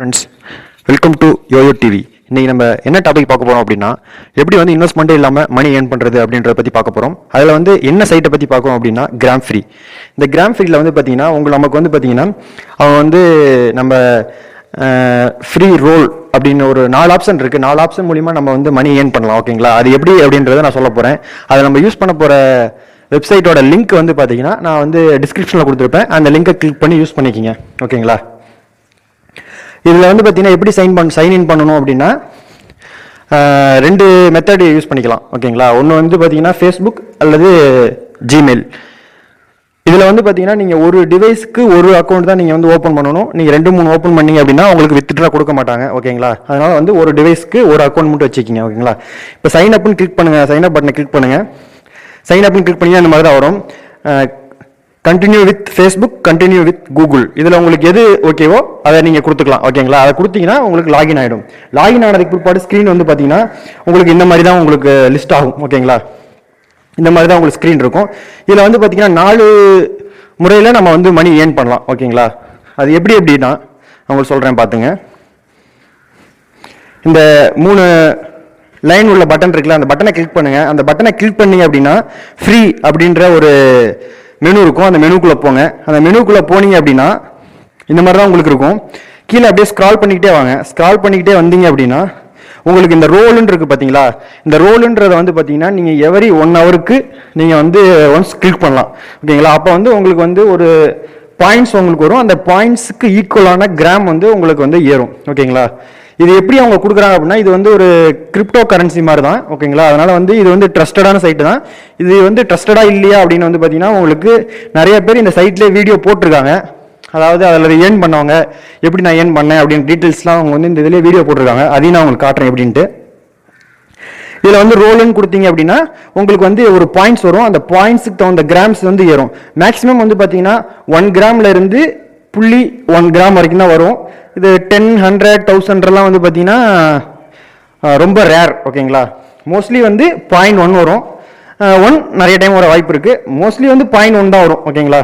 Friends, welcome to YoYo TV. இன்றைக்கி நம்ம என்ன டாபிக் பார்க்க போகிறோம் அப்படின்னா, எப்படி வந்து இன்வெஸ்ட்மெண்ட்டே இல்லாமல் மணி ஏர்ன் பண்ணுறது அப்படின்றத பற்றி பார்க்க போகிறோம். அதில் வந்து என்ன சைட்டை பற்றி பார்க்குறோம் அப்படின்னா, GramFree. இந்த GramFreeல வந்து பார்த்தீங்கன்னா நமக்கு வந்து பார்த்தீங்கன்னா அவங்க வந்து நம்ம ஃப்ரீ ரோல் அப்படின்னு ஒரு 4 ஆப்ஷன் இருக்குது. 4 ஆப்ஷன் மூலிமா நம்ம வந்து மணி ஏர்ன் பண்ணலாம். ஓகேங்களா? அது எப்படி அப்படின்றத நான் சொல்ல போகிறேன். அதை நம்ம யூஸ் பண்ண போகிற வெப்சைட்டோட லிங்க் வந்து பார்த்தீங்கன்னா நான் வந்து டிஸ்கிரிப்ஷனில் கொடுத்துருப்பேன். அந்த லிங்கை கிளிக் பண்ணி யூஸ் பண்ணிக்கிங்க. ஓகேங்களா? இதில் வந்து பார்த்தீங்கன்னா எப்படி சைன் இன் பண்ணணும் அப்படின்னா, 2 மெத்தட் யூஸ் பண்ணிக்கலாம். ஓகேங்களா? ஒன்று வந்து பார்த்தீங்கன்னா ஃபேஸ்புக் அல்லது ஜிமெயில். இதில் வந்து பார்த்தீங்கன்னா நீங்கள் ஒரு டிவைஸ்க்கு ஒரு அக்கௌண்ட் தான் நீங்கள் வந்து ஓப்பன் பண்ணணும். நீங்கள் 2-3 ஓப்பன் பண்ணீங்க அப்படின்னா உங்களுக்கு வித்ட்ரா கொடுக்க மாட்டாங்க. ஓகேங்களா? அதனால் வந்து ஒரு டிவைஸ்க்கு ஒரு அக்கௌண்ட் மட்டும் வச்சுக்கிங்க. ஓகேங்களா? இப்போ சைன் அப்னு கிளிக் பண்ணுங்கள். சைன் அப் பட்டனை கிளிக் பண்ணுங்கள். சைன் அப்னு கிளிக் பண்ணி அந்த மாதிரி தான் வரும். Continue with Facebook, continue with Google. இதில் உங்களுக்கு எது ஓகேவோ அதை நீங்கள் கொடுத்துக்கலாம். ஓகேங்களா? அதை கொடுத்தீங்கன்னா உங்களுக்கு லாகின் ஆகிடும். லாகின் ஆனதுக்கு பிற்பாடு ஸ்க்ரீன் வந்து பார்த்தீங்கன்னா உங்களுக்கு இந்த மாதிரி தான் உங்களுக்கு லிஸ்ட் ஆகும். ஓகேங்களா? இந்த மாதிரி தான் உங்களுக்கு ஸ்க்ரீன் இருக்கும். இதில் வந்து பார்த்தீங்கன்னா 4 முறையில் நம்ம வந்து மணி ஏர்ன் பண்ணலாம். ஓகேங்களா? அது எப்படி எப்படின்னா உங்களுக்கு சொல்கிறேன் பார்த்துங்க. இந்த 3 லைன் உள்ள பட்டன் இருக்குல்ல, அந்த பட்டனை கிளிக் பண்ணுங்கள். அந்த பட்டனை கிளிக் பண்ணீங்க அப்படின்னா ஃப்ரீ அப்படின்ற ஒரு மெனு இருக்கும். அந்த மெனுக்குள்ளே போங்க. அந்த மெனுக்குள்ளே போனீங்க அப்படின்னா இந்த மாதிரி தான் உங்களுக்கு இருக்கும். கீழே அப்படியே ஸ்க்ரால் பண்ணிக்கிட்டே வாங்க. ஸ்க்ரால் பண்ணிக்கிட்டே வந்தீங்க அப்படின்னா உங்களுக்கு இந்த ரோலுன்னு இருக்குது பார்த்தீங்களா? இந்த ரோலுன்றதை வந்து பார்த்தீங்கன்னா நீங்கள் எவரி 1 ஹவருக்கு நீங்கள் வந்து ஒன்ஸ் கிளிக் பண்ணலாம். ஓகேங்களா? அப்போ வந்து உங்களுக்கு வந்து ஒரு பாயிண்ட்ஸ் உங்களுக்கு வரும். அந்த பாயிண்ட்ஸுக்கு ஈக்குவலான கிராம் வந்து உங்களுக்கு வந்து ஏறும். ஓகேங்களா? இது எப்படி அவங்க கொடுக்குறாங்க அப்படின்னா, இது வந்து ஒரு கிரிப்டோ கரன்சி மாதிரி தான். ஓகேங்களா? அதனால வந்து இது வந்து ட்ரஸ்டடான சைட்டு தான். இது வந்து ட்ரஸ்டடா இல்லையா அப்படின்னு வந்து பார்த்தீங்கன்னா உங்களுக்கு நிறைய பேர் இந்த சைட்லேயே வீடியோ போட்டிருக்காங்க. அதாவது அதில் ஏர்ன் பண்ணவங்க எப்படி நான் ஏர்ன் பண்ணேன் அப்படின்னு டீட்டெயில்ஸ்லாம் அவங்க வந்து இந்த இதிலே வீடியோ போட்டிருக்காங்க. அதையும் நான் உங்களுக்கு காட்டுறேன் எப்படின்ட்டு. இதில் வந்து ரோலுன்னு கொடுத்தீங்க அப்படின்னா உங்களுக்கு வந்து ஒரு பாயிண்ட்ஸ் வரும். அந்த பாயிண்ட்ஸுக்கு தகுந்த கிராம்ஸ் வந்து ஏறும். மேக்ஸிமம் வந்து பார்த்தீங்கன்னா 1 கிராம்ல இருந்து 0.1 கிராம் வரைக்கும் தான் வரும். இது 10, 100, 1000 வந்து பார்த்தீங்கன்னா ரொம்ப ரேர். ஓகேங்களா? மோஸ்ட்லி வந்து 0.1 வரும். 1 நிறைய டைம் வர வாய்ப்பு இருக்குது. மோஸ்ட்லி வந்து 0.1 தான் வரும். ஓகேங்களா?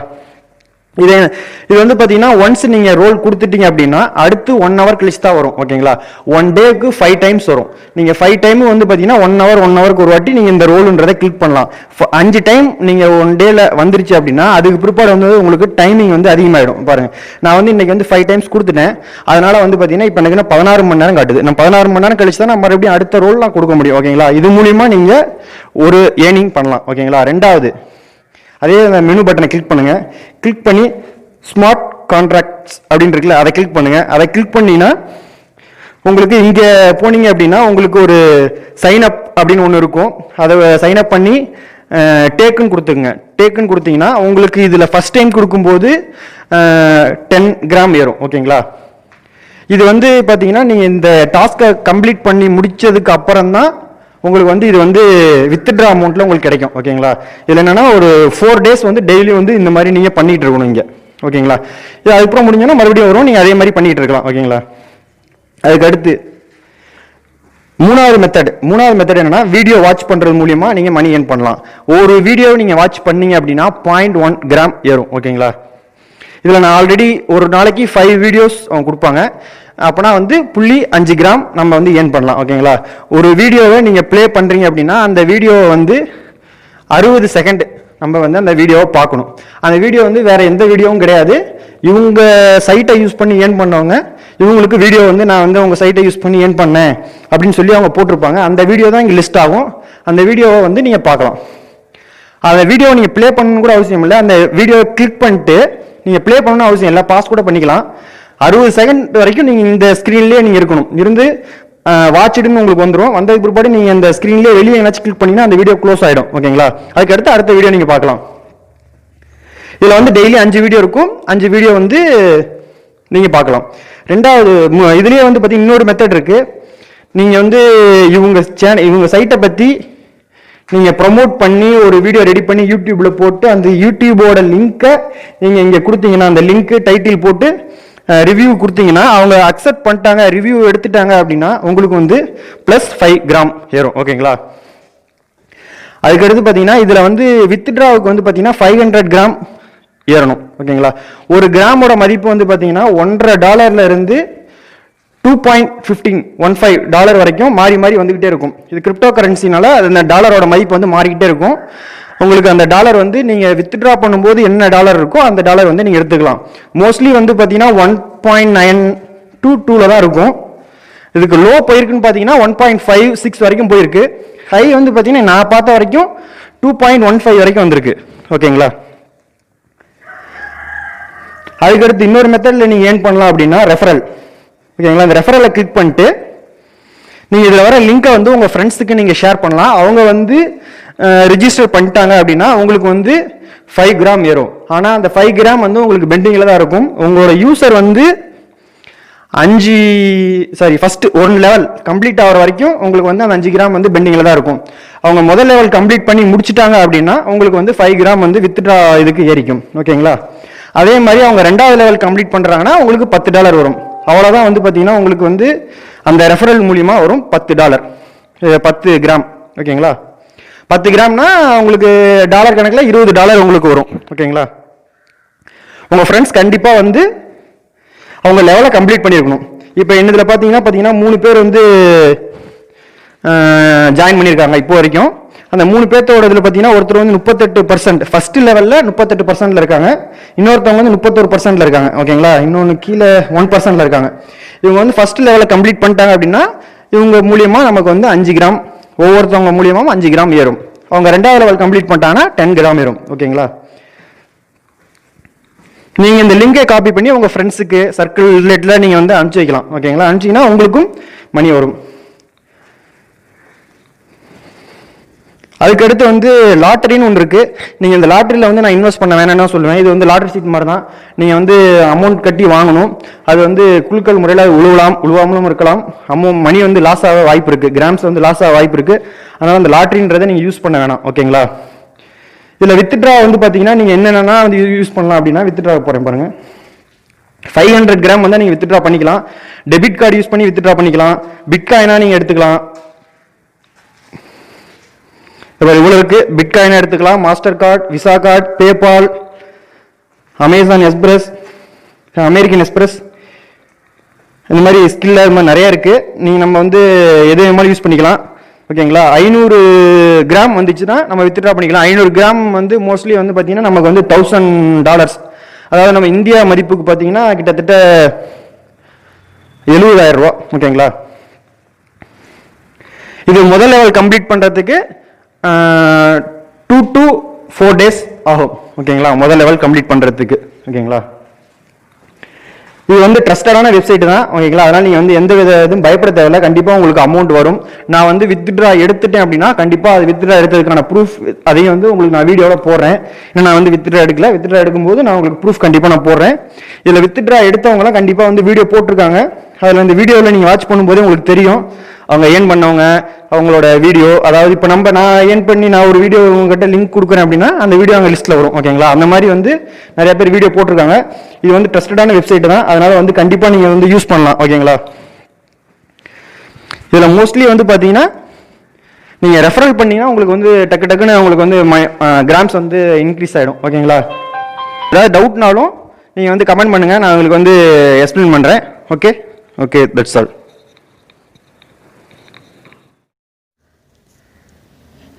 இது வந்து பார்த்தீங்கன்னா ஒன்ஸ் நீங்கள் ரோல் கொடுத்துட்டீங்க அப்படின்னா அடுத்து 1 ஹவர் கழிச்சு தான் வரும். ஓகேங்களா? 1 டேக்கு 5 டைம்ஸ் வரும். நீங்கள் 5 டைம் வந்து பார்த்தீங்கன்னா 1 ஹவருக்கு ஒரு வாட்டி நீங்கள் இந்த ரோலுன்றதை கிளிக் பண்ணலாம். 5 டைம் நீங்கள் 1 டேல வந்துருச்சு அப்படின்னா அதுக்கு பிற்பாடு வந்து உங்களுக்கு டைமிங் வந்து அதிகமாகிடும். பாருங்கள், நான் வந்து இன்னைக்கு வந்து 5 டைம்ஸ் கொடுத்துட்டேன். அதனால வந்து பார்த்தீங்கன்னா இப்போ எனக்கு 16 மணி நேரம் காட்டுது. நான் 16 மணி நேரம் கழிச்சு தான் நான் மறுபடியும் அடுத்த ரோல்லாம் கொடுக்க முடியும். ஓகேங்களா? இது மூலியமா நீங்கள் ஒரு ஏர்னிங் பண்ணலாம். ஓகேங்களா? 2வது, அதே அந்த மெனு பட்டனை கிளிக் பண்ணுங்க. கிளிக் பண்ணி ஸ்மார்ட் கான்ட்ராக்ட்ஸ் அப்படின்னு இருக்குல்ல, அதை கிளிக் பண்ணுங்க. அதை கிளிக் பண்ணினா உங்களுக்கு இங்கே போனீங்க அப்படின்னா உங்களுக்கு ஒரு சைன் அப் அப்படின்னு ஒன்று இருக்கும். அதை சைன் அப் பண்ணி டேக்குன்னு கொடுத்துங்க. டேக்குன்னு கொடுத்தீங்கன்னா உங்களுக்கு இதில் ஃபர்ஸ்ட் டைம் கொடுக்கும்போது 10 கிராம் ஏறும். ஓகேங்களா? இது வந்து பார்த்தீங்கன்னா நீங்கள் இந்த டாஸ்கை கம்ப்ளீட் பண்ணி முடிச்சதுக்கு அப்புறம் தான் உங்களுக்கு வந்து இது வந்து வித்ட்ரா அமௌண்ட்ல உங்களுக்கு கிடைக்கும். ஓகேங்களா? இதில் என்னன்னா ஒரு 4 டேஸ் வந்து டெய்லி வந்து இந்த மாதிரி நீங்கள் பண்ணிட்டு இருக்கணும் இங்கே. ஓகேங்களா? இது அதுக்கப்புறம் முடிஞ்சோன்னா மறுபடியும் வரும். நீங்கள் அதே மாதிரி பண்ணிட்டு இருக்கலாம். ஓகேங்களா? அதுக்கு அடுத்து 3வது மெத்தட் என்னன்னா வீடியோ வாட்ச் பண்றது மூலியமா நீங்க மணி ஏர்ன் பண்ணலாம். ஒரு வீடியோ நீங்க வாட்ச் பண்ணீங்க அப்படின்னா 0.1 கிராம் ஏறும். ஓகேங்களா? இதில் நான் ஆல்ரெடி ஒரு நாளைக்கு 5 வீடியோஸ் அவங்க கொடுப்பாங்க. அப்போனா வந்து 0.5 கிராம் நம்ம வந்து ஏர்ன் பண்ணலாம். ஓகேங்களா? ஒரு வீடியோவை நீங்கள் ப்ளே பண்ணுறீங்க அப்படின்னா அந்த வீடியோவை வந்து 60 செகண்ட் நம்ம வந்து அந்த வீடியோவை பார்க்கணும். அந்த வீடியோ வந்து வேற எந்த வீடியோவும் கிடையாது. இவங்க சைட்டை யூஸ் பண்ணி ஏர்ன் பண்ணவங்க இவங்களுக்கு வீடியோ வந்து நான் வந்து உங்கள் சைட்டை யூஸ் பண்ணி ஏர்ன் பண்ணேன் அப்படின்னு சொல்லி அவங்க போட்டிருப்பாங்க. அந்த வீடியோ தான் இங்கே லிஸ்ட் ஆகும். அந்த வீடியோவை வந்து நீங்கள் பார்க்கலாம். அந்த வீடியோவை நீங்கள் ப்ளே பண்ணணும்னு கூட அவசியம் இல்லை. அந்த வீடியோவை கிளிக் பண்ணிட்டு நீங்கள் ப்ளே பண்ணணும்னு அவசியம் இல்லை. பாஸ் கூட பண்ணிக்கலாம். 60 செகண்ட் வரைக்கும் நீங்கள் இந்த ஸ்க்ரீன்லேயே நீங்கள் இருக்கணும். இருந்து வாட்சிடுன்னு உங்களுக்கு வந்துடும். வந்ததுக்கு பிற்பாடு நீங்கள் இந்த ஸ்க்ரீன்லேயே வெளியே என்னாச்சும் கிளிக் பண்ணிங்கன்னா அந்த வீடியோ க்ளோஸ் ஆகிடும். ஓகேங்களா? அதுக்கடுத்து அடுத்த வீடியோ நீங்கள் பார்க்கலாம். இதில் வந்து டெய்லி 5 வீடியோ இருக்கும். 5 வீடியோ வந்து நீங்கள் பார்க்கலாம். 2வது இதுலேயே வந்து பார்த்தீங்கன்னா இன்னொரு மெத்தட் இருக்குது. நீங்கள் வந்து இவங்க சைட்டை பற்றி நீங்கள் ப்ரொமோட் பண்ணி ஒரு வீடியோ ரெடி பண்ணி யூடியூப்பில் போட்டு அந்த யூடியூபோட லிங்க்கை நீங்கள் இங்கே கொடுத்தீங்கன்னா அந்த லிங்க்கு டைட்டில் போட்டு ரிவ்யூ கொடுத்தீங்கன்னா அவங்க அக்செப்ட் பண்ணிட்டாங்க, ரிவ்யூ எடுத்துட்டாங்க அப்படின்னா உங்களுக்கு வந்து +5 கிராம் ஏறும். ஓகேங்களா? அதுக்கடுத்து பார்த்தீங்கன்னா இதில் வந்து வித்ட்ராவுக்கு வந்து பார்த்தீங்கன்னா 500 கிராம் ஏறணும். ஓகேங்களா? ஒரு கிராமோட மதிப்பு வந்து பார்த்தீங்கன்னா $1.50 இருந்து $2.15 வரைக்கும் மாறி மாறி வந்துகிட்டே இருக்கும். இது கிரிப்டோ கரன்சினால அந்த டாலரோட மதிப்பு வந்து மாறிக்கிட்டே இருக்கும். உங்களுக்கு அந்த டாலர் வந்து நீங்கள் வித்ட்ரா பண்ணும்போது என்ன டாலர் இருக்கோ அந்த டாலர் வந்து நீங்கள் எடுத்துக்கலாம். மோஸ்ட்லி வந்து பார்த்தீங்கன்னா 1.922 தான் இருக்கும். இதுக்கு லோ போயிருக்குன்னு பார்த்தீங்கன்னா 1.56 வரைக்கும் போயிருக்கு. ஹை வந்து பார்த்தீங்கன்னா நான் பார்த்த வரைக்கும் 2.15 வரைக்கும் வந்திருக்கு. ஓகேங்களா? அதுக்கடுத்து இன்னொரு மெத்தடில் நீங்கள் ஏர்ன் பண்ணலாம் அப்படின்னா ரெஃபரல். ஓகேங்களா? அந்த ரெஃபரலை கிளிக் பண்ணிட்டு நீங்கள் இதில் வர லிங்கை வந்து உங்கள் ஃப்ரெண்ட்ஸுக்கு நீங்கள் ஷேர் பண்ணலாம். அவங்க வந்து ரிஜிஸ்டர் பண்ணிட்டாங்க அப்படின்னா உங்களுக்கு வந்து 5 கிராம் ஏறும். ஆனால் அந்த 5 கிராம் வந்து உங்களுக்கு பெண்டிங்கில் தான் இருக்கும். உங்களோட யூசர் வந்து ஃபர்ஸ்ட் 1 லெவல் கம்ப்ளீட் ஆகிற வரைக்கும் உங்களுக்கு வந்து அந்த 5 கிராம் வந்து பெண்டிங்கில் தான் இருக்கும். அவங்க முதல் லெவல் கம்ப்ளீட் பண்ணி முடிச்சிட்டாங்க அப்படின்னா உங்களுக்கு வந்து 5 கிராம் வந்து வித்ட்ரா இதுக்கு ஏறிக்கும். ஓகேங்களா? அதே மாதிரி அவங்க 2வது லெவல் கம்ப்ளீட் பண்ணுறாங்கன்னா உங்களுக்கு $10 வரும். அவ்வளோதான் வந்து பார்த்தீங்கன்னா உங்களுக்கு வந்து அந்த ரெஃபரல் மூலிமா வரும் $10, 10 கிராம். ஓகேங்களா? 10 கிராம்னா உங்களுக்கு டாலர் கணக்கில் $20 உங்களுக்கு வரும். ஓகேங்களா? உங்கள் ஃப்ரெண்ட்ஸ் கண்டிப்பாக வந்து அவங்க லெவலை கம்ப்ளீட் பண்ணியிருக்கணும். இப்போ என்னதில் பார்த்தீங்கன்னா 3 பேர் வந்து ஜாயின் பண்ணியிருக்காங்க இப்போ வரைக்கும். அந்த 3 பேர்த்தோட இதில் பார்த்தீங்கன்னா ஒருத்தர் வந்து 38%, ஃபர்ஸ்ட் லெவலில் 38%ல் இருக்காங்க. இன்னொருத்தவங்க வந்து 31%ல் இருக்காங்க. ஓகேங்களா? இன்னொன்று கீழே 1%ல் இருக்காங்க. இவங்க வந்து ஃபர்ஸ்ட் லெவலில் கம்ப்ளீட் பண்ணிட்டாங்க அப்படின்னா இவங்க மூலியமாக நமக்கு வந்து 5 கிராம், ஒவ்வொருத்தவங்க மூலியமாக 5 கிராம் ஏறும். அவங்க 2வது லெவல் கம்ப்ளீட் பண்ணிட்டாங்கன்னா 10 கிராம் ஏறும். ஓகேங்களா? நீங்கள் இந்த லிங்கை காப்பி பண்ணி உங்கள் ஃப்ரெண்ட்ஸுக்கு சர்க்கிள் ரிலேட்டில் நீங்கள் வந்து அனுப்பிச்சி வைக்கலாம். ஓகேங்களா? அனுப்பிச்சிங்கன்னா உங்களுக்கும் மணி வரும். அதுக்கடுத்து வந்து லாட்டரின்னு ஒன்று இருக்குது. நீங்கள் இந்த லாட்டரியில் வந்து நான் இன்வெஸ்ட் பண்ண வேணாம்னு சொல்லுவேன். இது வந்து லாட்டரி சீட் மாதிரி தான். நீங்கள் வந்து அமௌண்ட் கட்டி வாங்கணும். அது வந்து குழுக்கள் முறையில் உழுவாமலும் இருக்கலாம். மணி வந்து லாஸ் ஆக வாய்ப்பு இருக்குது. கிராம்ஸ் வந்து லாஸ் ஆக வாய்ப்பு இருக்குது. அதனால் அந்த லாட்டரின்றதை நீங்கள் யூஸ் பண்ண வேணாம். ஓகேங்களா? இதில் வித்ட்ரா வந்து பார்த்தீங்கன்னா நீங்கள் என்னென்னா வந்து யூஸ் பண்ணலாம் அப்படின்னா வித்ட்ரா போகிறேன் பாருங்கள். 500 கிராம் வந்து நீங்கள் வித்ட்ரா பண்ணிக்கலாம். டெபிட் கார்டு யூஸ் பண்ணி வித்ட்ரா பண்ணிக்கலாம். பிட்காயினாக நீங்கள் எடுத்துக்கலாம். இவ்வளோ இருக்கு. பிட்காயினாக எடுத்துக்கலாம். Master card, visa card, PayPal, Amazon express, American express, இந்த மாதிரி ஸ்கில்ல இது மாதிரி நிறைய இருக்குது. நீங்கள் நம்ம வந்து எது மாதிரி யூஸ் பண்ணிக்கலாம். ஓகேங்களா? 500 கிராம் வந்துச்சுன்னா நம்ம வித்ட்ரா பண்ணிக்கலாம். 500 கிராம் வந்து மோஸ்ட்லி வந்து பார்த்தீங்கன்னா நமக்கு வந்து $1000. அதாவது நம்ம இந்தியா மதிப்புக்கு பார்த்தீங்கன்னா கிட்டத்தட்ட 70,000 ரூபா. ஓகேங்களா? இது முதல் லெவல் கம்ப்ளீட் பண்ணுறதுக்கு 2 to 4 days ஆகும். ஓகேங்களா? முதல் லெவல் கம்ப்ளீட் பண்ணுறதுக்கு. ஓகேங்களா? இது வந்து ட்ரஸ்டடான வெப்சைட் தான். ஓகேங்களா? அதனால் நீங்கள் வந்து எந்த வித இதுவும் பயப்பட தேவையில்லை. கண்டிப்பாக உங்களுக்கு அமௌண்ட் வரும். நான் வந்து வித்ட்ரா எடுத்துட்டேன் அப்படின்னா கண்டிப்பாக அது வித்ட்ரா எடுத்ததுக்கான ப்ரூஃப் அதையும் வந்து உங்களுக்கு நான் வீடியோவில் போடுறேன். ஏன்னா நான் வந்து வித்ட்ரா எடுக்கல. வித்ட்ரா எடுக்கும்போது நான் உங்களுக்கு ப்ரூஃப் கண்டிப்பாக நான் போடுறேன். இதில் வித்ட்ரா எடுத்தவங்களாம் கண்டிப்பாக வந்து வீடியோ போட்டிருக்காங்க. அதில் இந்த வீடியோவில் நீங்கள் வாட்ச் பண்ணும்போதே உங்களுக்கு தெரியும் அவங்க ஏர்ன் பண்ணவங்க, அவங்களோட வீடியோ. அதாவது இப்போ நான் ஏர்ன் பண்ணி நான் ஒரு வீடியோ உங்ககிட்ட லிங்க் கொடுக்குறேன் அப்படின்னா அந்த வீடியோ அங்கே லிஸ்ட்டில் வரும். ஓகேங்களா? அந்த மாதிரி வந்து நிறைய பேர் வீடியோ போட்டிருக்காங்க. இது வந்து ட்ரஸ்டடான வெப்சைட் தான். அதனால வந்து கண்டிப்பாக நீங்கள் வந்து யூஸ் பண்ணலாம். ஓகேங்களா? இதில் மோஸ்ட்லி வந்து பார்த்தீங்கன்னா நீங்கள் ரெஃபரல் பண்ணீங்கன்னா உங்களுக்கு வந்து டக்குன்னு உங்களுக்கு வந்து கிராம்ஸ் வந்து இன்க்ரீஸ் ஆகிடும். ஓகேங்களா? ஏதாவது டவுட்னாலும் நீங்கள் வந்து கமெண்ட் பண்ணுங்கள். நான் உங்களுக்கு வந்து எக்ஸ்பிளைன் பண்ணுறேன். Okay that's all.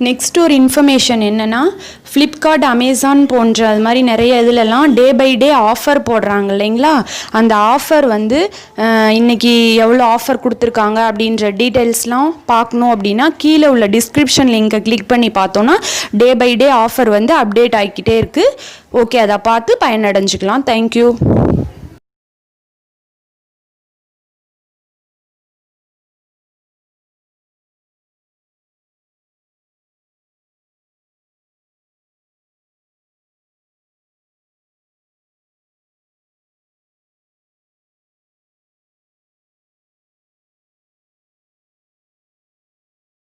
நெக்ஸ்ட் ஒரு இன்ஃபர்மேஷன் என்னென்னா, ஃப்ளிப்கார்ட், அமேசான் போன்ற அது மாதிரி நிறைய இதிலெல்லாம் டே பை டே ஆஃபர் போடுறாங்க இல்லைங்களா? அந்த ஆஃபர் வந்து இன்றைக்கி எவ்வளோ ஆஃபர் கொடுத்துருக்காங்க அப்படின்ற டீட்டெயில்ஸ்லாம் பார்க்கணும் அப்படின்னா கீழே உள்ள டிஸ்கிரிப்ஷன் லிங்கை கிளிக் பண்ணி பார்த்தோன்னா டே பை டே ஆஃபர் வந்து அப்டேட் ஆகிக்கிட்டே இருக்குது. ஓகே, அதை பார்த்து பயனடைஞ்சிக்கலாம். தேங்க்யூ.